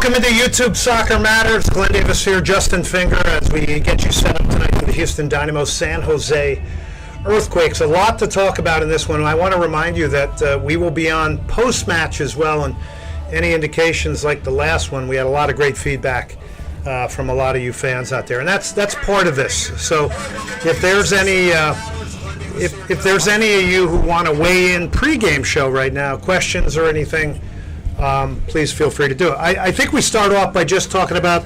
Welcome into YouTube Soccer Matters. Glenn Davis here, Justin Finger, as we get you set up tonight for the Houston Dynamo San Jose Earthquakes. A lot to talk about in this one. I want to remind you that we will be on post-match as well, and any indications like the last one, we had a lot of great feedback from a lot of you fans out there, and that's part of this. So if there's any if there's any of you who want to weigh in pregame show right now, questions or anything, please feel free to do it. I think we start off by just talking about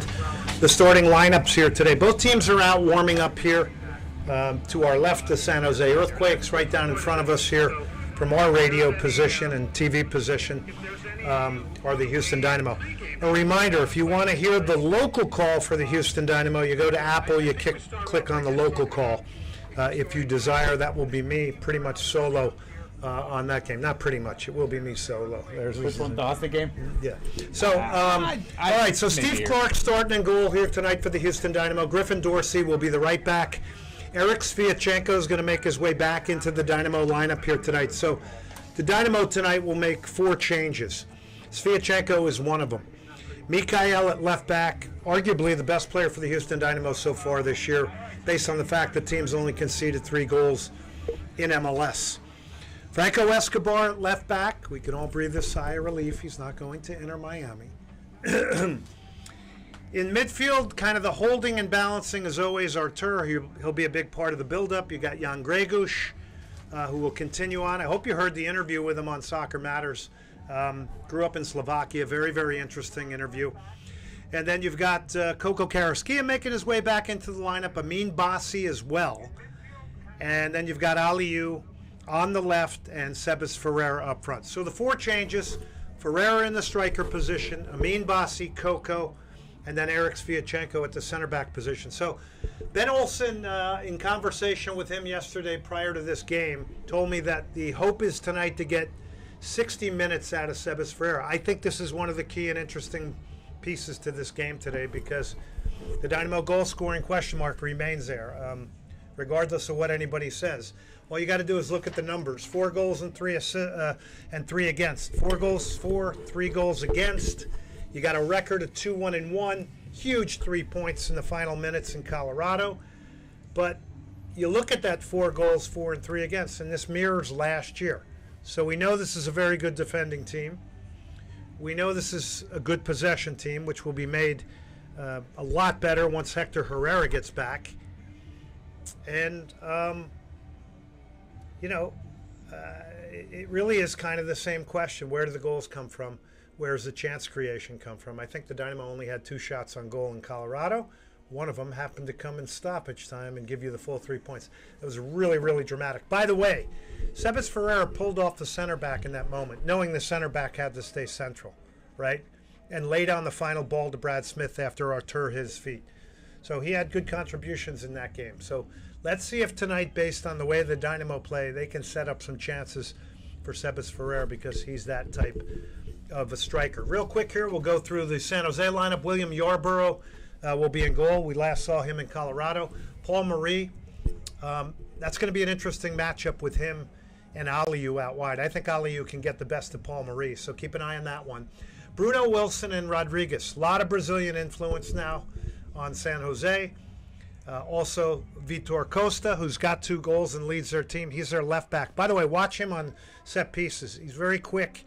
the starting lineups here today. Both teams are out warming up here. To our left, the San Jose Earthquakes. Right down in front of us here from our radio position and TV position are the Houston Dynamo. A reminder, if you want to hear the local call for the Houston Dynamo, you go to Apple, you click on the local call. If you desire, that will be me pretty much solo on that game. Not pretty much. It will be me solo. Which one does the game? Yeah. So, all right. So Steve Clark starting in goal here tonight for the Houston Dynamo. Griffin Dorsey will be the right back. Eric Sviatchenko is going to make his way back into the Dynamo lineup here tonight. So the Dynamo tonight will make 4 changes. Sviatchenko is one of them. Mikhail at left back, arguably the best player for the Houston Dynamo so far this year, based on the fact the team's only conceded 3 goals in MLS. Franco Escobar at left back. We can all breathe a sigh of relief. He's not going to Inter Miami. In midfield, kind of the holding and balancing is always Artur. He'll be a big part of the build-up. You got Jan Greguš, who will continue on. I hope you heard the interview with him on Soccer Matters. Grew up in Slovakia. Very, very interesting interview. And then you've got Koko Karaskia making his way back into the lineup. Amin Bassi as well. And then you've got Aliou on the left and Sebas Ferreira up front. So the 4 changes: Ferreira in the striker position, Amin Bassi, Koko, and then Eric Sviatchenko at the center back position. So Ben Olsen, in conversation with him yesterday prior to this game, told me that the hope is tonight to get 60 minutes out of Sebas Ferreira. I think this is one of the key and interesting pieces to this game today, because the Dynamo goal scoring question mark remains there, regardless of what anybody says. All you got to do is look at the numbers: 4 goals and 3 against. 4 goals for, 3 goals against. You got a record of 2-1-1, huge 3 points in the final minutes in Colorado. But you look at that 4 goals, 4 and 3 against, and this mirrors last year. So we know this is a very good defending team. We know this is a good possession team, which will be made a lot better once Hector Herrera gets back. And, it really is kind of the same question. Where do the goals come from? Where does the chance creation come from? I think the Dynamo only had 2 shots on goal in Colorado. One of them happened to come in stoppage time and give you the full 3 points. It was really, really dramatic. By the way, Sebas Ferreira pulled off the center back in that moment, knowing the center back had to stay central, right? And laid on the final ball to Brad Smith after Artur hit his feet. So he had good contributions in that game. So let's see if tonight, based on the way the Dynamo play, they can set up some chances for Sebas Ferreira, because he's that type of a striker. Real quick here, we'll go through the San Jose lineup. William Yarborough will be in goal. We last saw him in Colorado. Paul Marie, that's going to be an interesting matchup with him and Aliou out wide. I think Aliou can get the best of Paul Marie, so keep an eye on that one. Bruno Wilson and Rodriguez. A lot of Brazilian influence now on San Jose. Also, Vitor Costa, who's got 2 goals and leads their team. He's their left back. By the way, watch him on set pieces. He's very quick.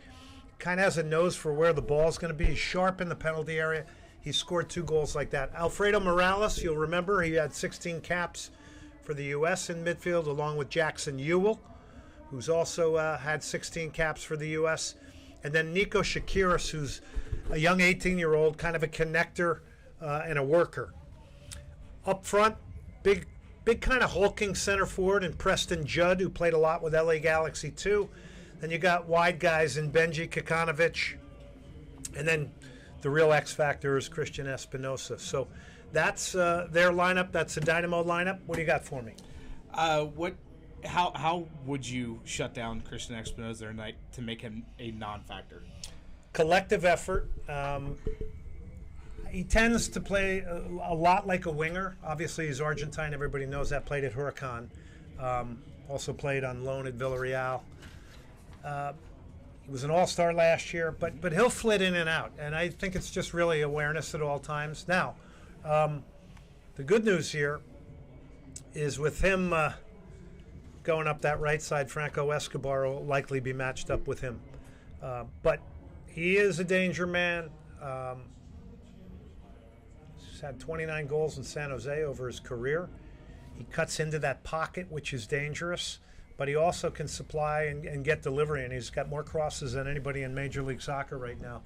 Kind of has a nose for where the ball's going to be. He's sharp in the penalty area. He scored 2 goals like that. Alfredo Morales, you'll remember, he had 16 caps for the U.S. in midfield, along with Jackson Ewell, who's also had 16 caps for the U.S. And then Nico Shakiris, who's a young 18-year-old, kind of a connector and a worker. Up front, big kind of hulking center forward in Preston Judd, who played a lot with LA Galaxy too. Then you got wide guys in Benji Kikanovic. And then the real X factor is Christian Espinosa. So that's their lineup. That's the Dynamo lineup. What do you got for me? How would you shut down Christian Espinosa tonight to make him a non-factor? Collective effort. He tends to play a lot like a winger. Obviously, he's Argentine. Everybody knows that. Played at Huracan. Also played on loan at Villarreal. He was an all-star last year, but he'll flit in and out. And I think it's just really awareness at all times. Now, the good news here is with him going up that right side, Franco Escobar will likely be matched up with him. But he is a danger man. He's had 29 goals in San Jose over his career. He cuts into that pocket, which is dangerous, but he also can supply and get delivery, and he's got more crosses than anybody in Major League Soccer right now.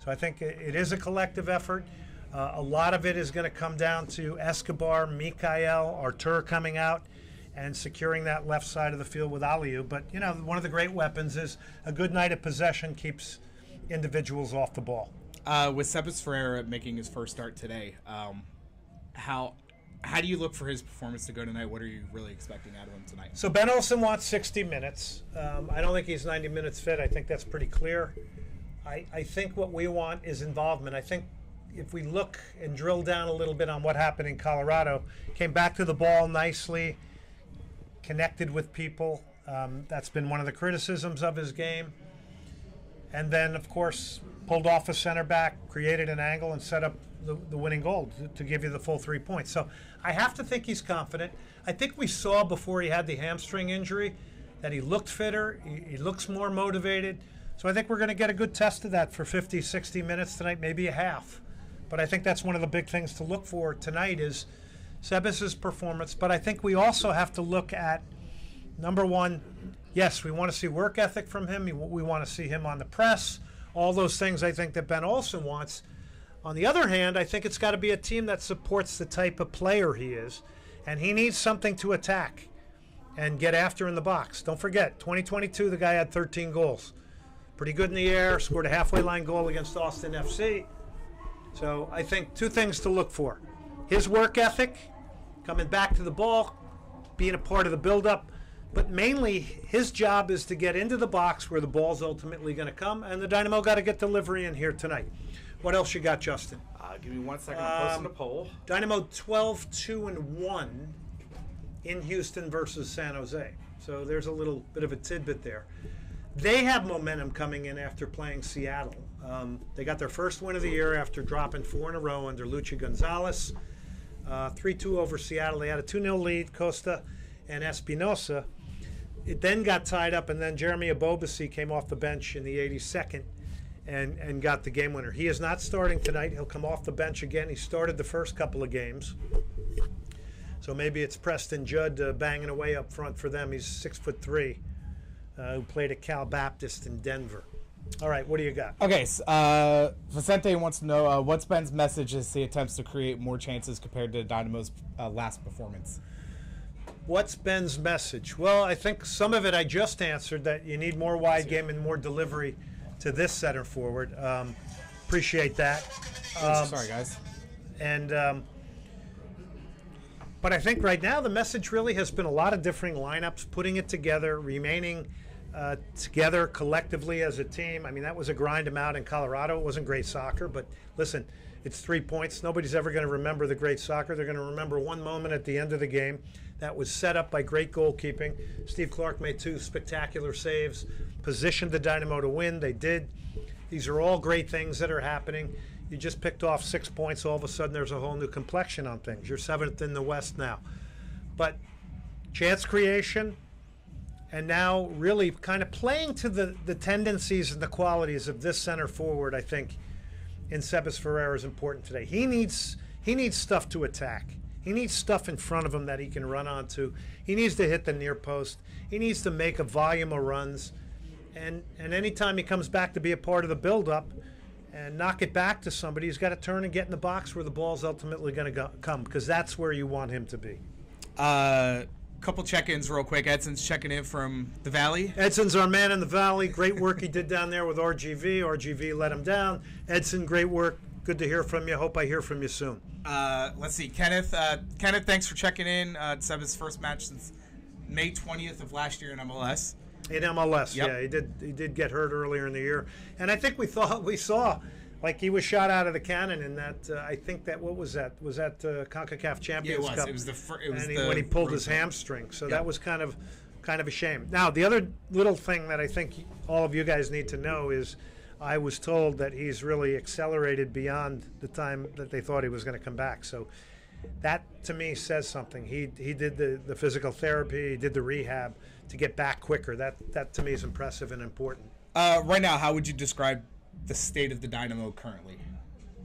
So I think it is a collective effort. A lot of it is going to come down to Escobar, Mikael, Artur coming out and securing that left side of the field with Aliu. But, you know, one of the great weapons is a good night of possession keeps individuals off the ball. With Sebas Ferreira making his first start today, how do you look for his performance to go tonight? What are you really expecting out of him tonight? So Ben Olsen wants 60 minutes. I don't think he's 90 minutes fit. I think that's pretty clear. I think what we want is involvement. I think if we look and drill down a little bit on what happened in Colorado, came back to the ball nicely, connected with people. That's been one of the criticisms of his game. And then, of course, pulled off a center back, created an angle, and set up the winning goal to give you the full 3 points. So I have to think he's confident. I think we saw before he had the hamstring injury that he looked fitter, he looks more motivated. So I think we're going to get a good test of that for 50, 60 minutes tonight, maybe a half. But I think that's one of the big things to look for tonight is Sebas's performance. But I think we also have to look at, number one, yes, we want to see work ethic from him. We want to see him on the press. All those things I think that Ben Olsen wants. On the other hand, I think it's got to be a team that supports the type of player he is. And he needs something to attack and get after in the box. Don't forget, 2022, the guy had 13 goals. Pretty good in the air, scored a halfway line goal against Austin FC. So I think two things to look for. His work ethic, coming back to the ball, being a part of the buildup. But mainly, his job is to get into the box where the ball's ultimately going to come, and the Dynamo got to get delivery in here tonight. What else you got, Justin? Give me 1 second. I'm posting a poll. Dynamo 12-2-1 in Houston versus San Jose. So there's a little bit of a tidbit there. They have momentum coming in after playing Seattle. They got their first win of the year after dropping 4 in a row under Luchi Gonzalez. 3-2 over Seattle. They had a 2-0 lead, Costa and Espinosa. It then got tied up, and then Jeremy Abobasi came off the bench in the 82nd and got the game winner. He is not starting tonight. He'll come off the bench again. He started the first couple of games. So maybe it's Preston Judd banging away up front for them. He's 6'3", who played at Cal Baptist in Denver. All right, what do you got? Okay, Vicente wants to know what's Ben's message as he attempts to create more chances compared to Dynamo's last performance. What's Ben's message? Well, I think some of it I just answered, that you need more wide game and more delivery to this center forward. Appreciate that. Sorry, guys. And but I think right now the message really has been a lot of differing lineups, putting it together, remaining together collectively as a team. I mean, that was a grind them out in Colorado. It wasn't great soccer, but listen, it's 3 points. Nobody's ever going to remember the great soccer. They're going to remember one moment at the end of the game that was set up by great goalkeeping. Steve Clark made 2 spectacular saves, positioned the Dynamo to win. They did. These are all great things that are happening. You just picked off 6 points. All of a sudden, there's a whole new complexion on things. You're 7th in the West now. But chance creation, and now really kind of playing to the tendencies and the qualities of this center forward, I think, in Sebas Ferreira is important today. He needs stuff to attack. He needs stuff in front of him that he can run onto. He needs to hit the near post. He needs to make a volume of runs. And anytime he comes back to be a part of the build-up and knock it back to somebody, he's got to turn and get in the box where the ball's ultimately going to come, because that's where you want him to be. Couple check-ins real quick. Edson's checking in from the Valley. Edson's our man in the Valley. Great work he did down there with RGV. RGV let him down. Edson, great work. Good to hear from you. Hope I hear from you soon. Let's see. Kenneth, thanks for checking in. It's Sebas' first match since May 20th of last year in MLS. In MLS, yep. Yeah. He did get hurt earlier in the year. And I think we saw, like, he was shot out of the cannon in that, I think that, what was that? Was that CONCACAF Champions Cup? Yeah, it was. When he pulled his hamstring. So yep. that was kind kind of a shame. Now, the other little thing that I think all of you guys need to know is I was told that he's really accelerated beyond the time that they thought he was going to come back. So that, to me, says something. He did the physical therapy, he did the rehab to get back quicker. That to me, is impressive and important. Right now, how would you describe the state of the Dynamo currently,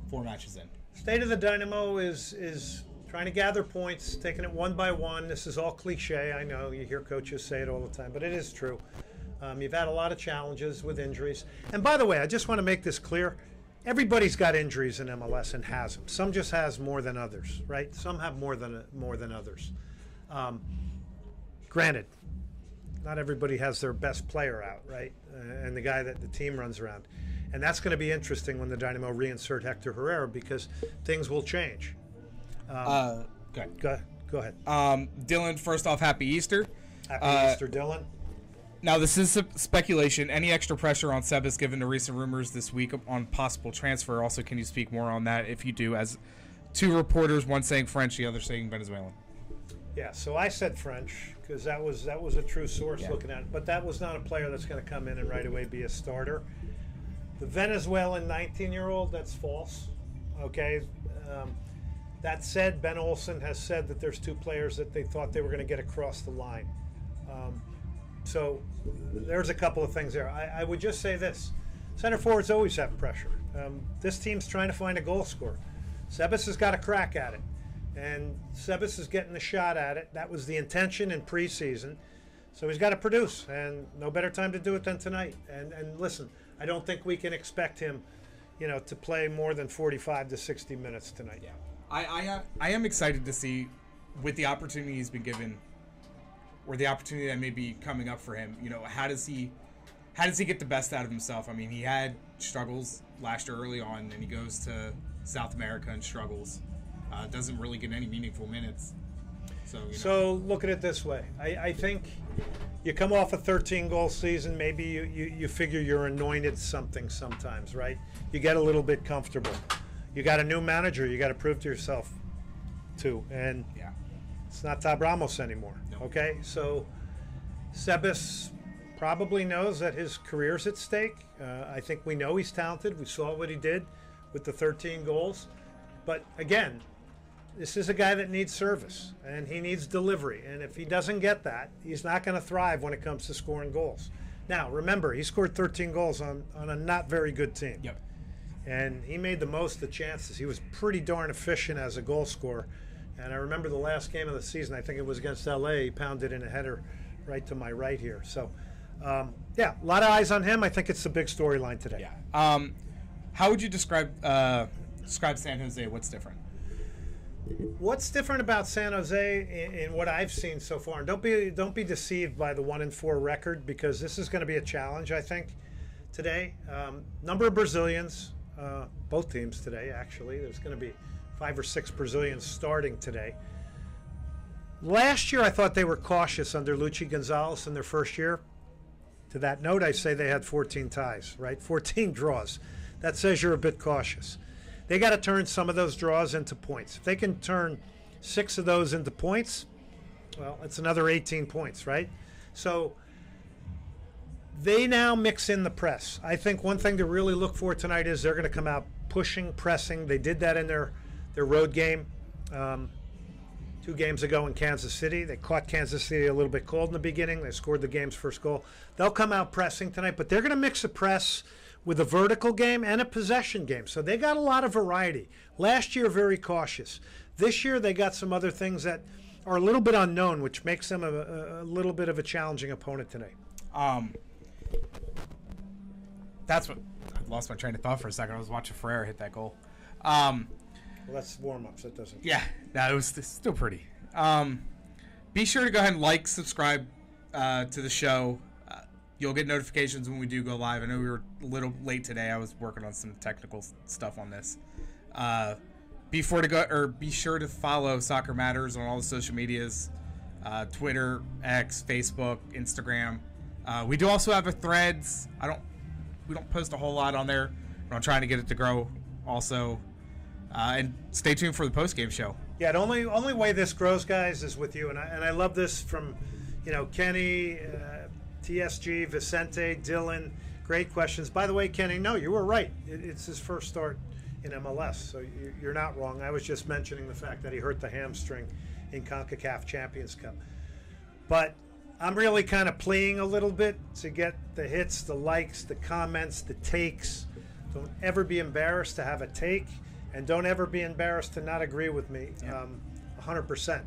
4 matches in? State of the Dynamo is trying to gather points, taking it one by one. This is all cliche. I know you hear coaches say it all the time, but it is true. You've had a lot of challenges with injuries. And by the way, I just want to make this clear. Everybody's got injuries in MLS and has them. Some just has more than others, right? Some have more than others. Granted, not everybody has their best player out, right? And the guy that the team runs around. And that's going to be interesting when the Dynamo reinsert Hector Herrera, because things will change. Go ahead. Dylan, first off, happy Easter. Happy Easter, Dylan. Now, this is speculation. Any extra pressure on Sebas given the recent rumors this week on possible transfer? Also, can you speak more on that, if you do, as 2 reporters, one saying French, the other saying Venezuelan? Yeah, so I said French because that was a true source looking at it. But that was not a player that's going to come in and right away be a starter. The Venezuelan 19-year-old, that's false. Okay. That said, Ben Olsen has said that there's 2 players that they thought they were going to get across the line. So there's a couple of things there. I would just say this. Center forwards always have pressure. This team's trying to find a goal scorer. Sebas has got a crack at it. And Sebas is getting the shot at it. That was the intention in preseason. So he's got to produce. And no better time to do it than tonight. And listen, I don't think we can expect him, to play more than 45 to 60 minutes tonight. Yeah. I am excited to see, with the opportunity he's been given, or the opportunity that may be coming up for him, how does he get the best out of himself? I mean, he had struggles last year early on, and he goes to South America and struggles. Doesn't really get any meaningful minutes. So look at it this way. I think you come off a 13-goal season, maybe you figure you're anointed something sometimes, right? You get a little bit comfortable. You got a new manager you got to prove to yourself too. And it's not Tab Ramos anymore. No. Okay? So Sebas probably knows that his career's at stake. I think we know he's talented. We saw what he did with the 13 goals. But again, this is a guy that needs service, and he needs delivery. And if he doesn't get that, he's not going to thrive when it comes to scoring goals. Now, remember, he scored 13 goals on a not very good team. Yep. And he made the most of the chances. He was pretty darn efficient as a goal scorer. And I remember the last game of the season, I think it was against LA, he pounded in a header right to my right here. So, a lot of eyes on him. I think it's a big storyline today. Yeah. How would you describe San Jose? What's different? What's different about San Jose in what I've seen so far? And don't be deceived by the 1-4 record, because this is going to be a challenge, I think, today. Number of Brazilians, both teams today, actually. There's going to be 5 or 6 Brazilians starting today. Last year, I thought they were cautious under Luchi Gonzalez in their first year. To that note, I say they had 14 ties, right? 14 draws. That says you're a bit cautious. They got to turn some of those draws into points. If they can turn 6 of those into points, well, it's another 18 points, right? So they now mix in the press. I think one thing to really look for tonight is they're going to come out pushing, pressing. They did that in their road game 2 games ago in Kansas City. They caught Kansas City a little bit cold in the beginning. They scored the game's first goal. They'll come out pressing tonight, but they're going to mix a press with a vertical game and a possession game. So they got a lot of variety. Last year, very cautious. This year, they got some other things that are a little bit unknown, which makes them a little bit of a challenging opponent today. That's what I lost my train of thought for a second. I was watching Ferreira hit that goal. Well, that's warm-ups. That doesn't. Yeah, no, it was still pretty. Be sure to go ahead and subscribe to the show. You'll get notifications when we do go live. I know we were a little late today. I was working on some technical stuff on this. Be sure to follow Soccer Matters on all the social medias: Twitter, X, Facebook, Instagram. We do also have a Threads. We don't post a whole lot on there, but I'm trying to get it to grow also. And stay tuned for the post-game show. Yeah, the only way this grows, guys, is with you. And I love this from, Kenny, TSG, Vicente, Dylan, great questions. By the way, Kenny, no, you were right. It's his first start in MLS, so you're not wrong. I was just mentioning the fact that he hurt the hamstring in CONCACAF Champions Cup. But I'm really kind of pleading a little bit to get the hits, the likes, the comments, the takes. Don't ever be embarrassed to have a take, and don't ever be embarrassed to not agree with me. 100%.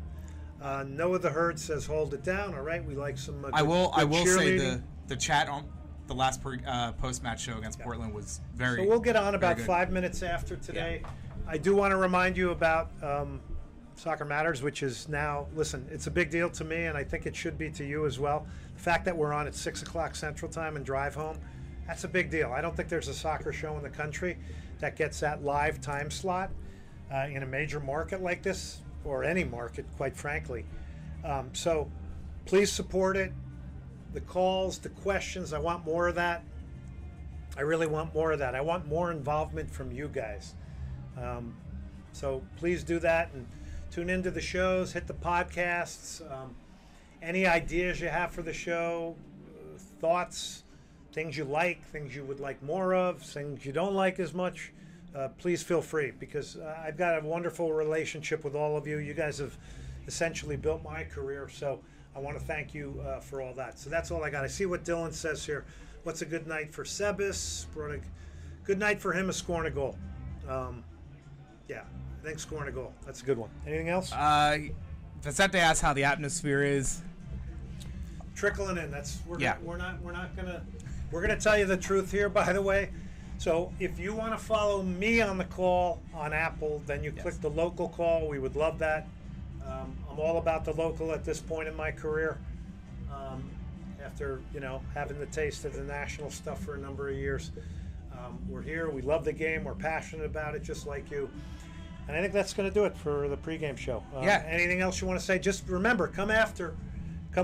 Noah the Herd says, "Hold it down." All right, we like some. Good, I will say cheerleading. the chat on the last post-match show against Portland was very. So we'll get on about 5 minutes after today. Yeah. I do want to remind you about Soccer Matters, which is now, listen, it's a big deal to me, and I think it should be to you as well. The fact that we're on at 6 o'clock Central Time and drive home, that's a big deal. I don't think there's a soccer show in the country that gets that live time slot in a major market like this, or any market, quite frankly. So please support it. The calls, the questions, I want more of that. I really want more of that. I want more involvement from you guys. So please do that and tune into the shows, hit the podcasts. Any ideas you have for the show, thoughts, things you like, things you would like more of, things you don't like as much, please feel free, because I've got a wonderful relationship with all of you. You guys have essentially built my career, so I want to thank you for all that. So that's all I got. I see what Dylan says here. What's a good night for Sebas? Good night for him is scoring a goal. Yeah, I think scoring a goal. That's a good one. Anything else? Vicente asked how the atmosphere is. Trickling in. We're gonna tell you the truth here, by the way. So if you want to follow me on the call on Apple, then you click the local call. We would love that. I'm all about the local at this point in my career. After having the taste of the national stuff for a number of years, we're here. We love the game. We're passionate about it, just like you. And I think that's going to do it for the pregame show. Anything else you want to say? Just remember, come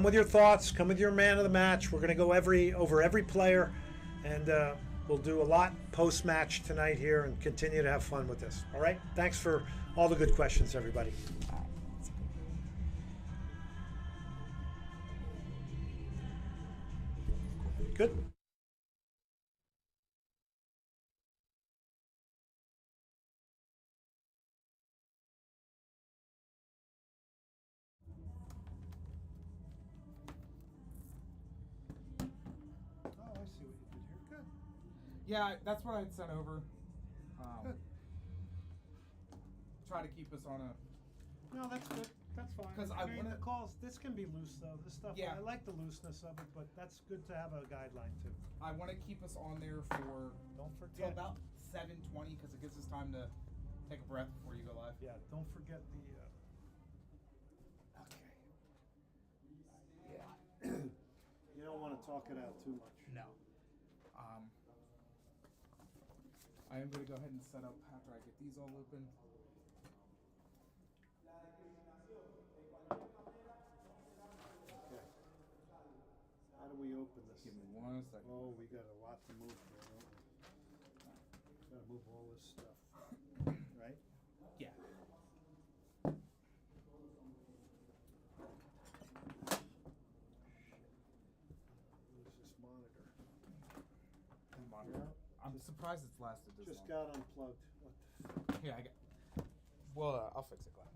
with your thoughts. Come with your man of the match. We're going to go over every player, and we'll do a lot post-match tonight here and continue to have fun with this. All right? Thanks for all the good questions, everybody. Good. Yeah, that's what I'd sent over. Good. Try to keep us on a. No, that's good. That's fine. Because I want the calls. This can be loose though. This stuff. Yeah. I like the looseness of it, but that's good to have a guideline too. I want to keep us on there for. Don't Till forget. about 7:20, because it gives us time to take a breath before you go live. Yeah. Don't forget the. Okay. Yeah. You don't want to talk it out too much. No. I am going to go ahead and set up after I get these all open. Okay. How do we open this? Give me 1 second. Oh, we got a lot to move here, don't we? Got to move all this stuff, right? Yeah. Where's this monitor? I'm surprised it's lasted this Just long. got unplugged. What the Here, I got. Well, I'll fix it, Glenn.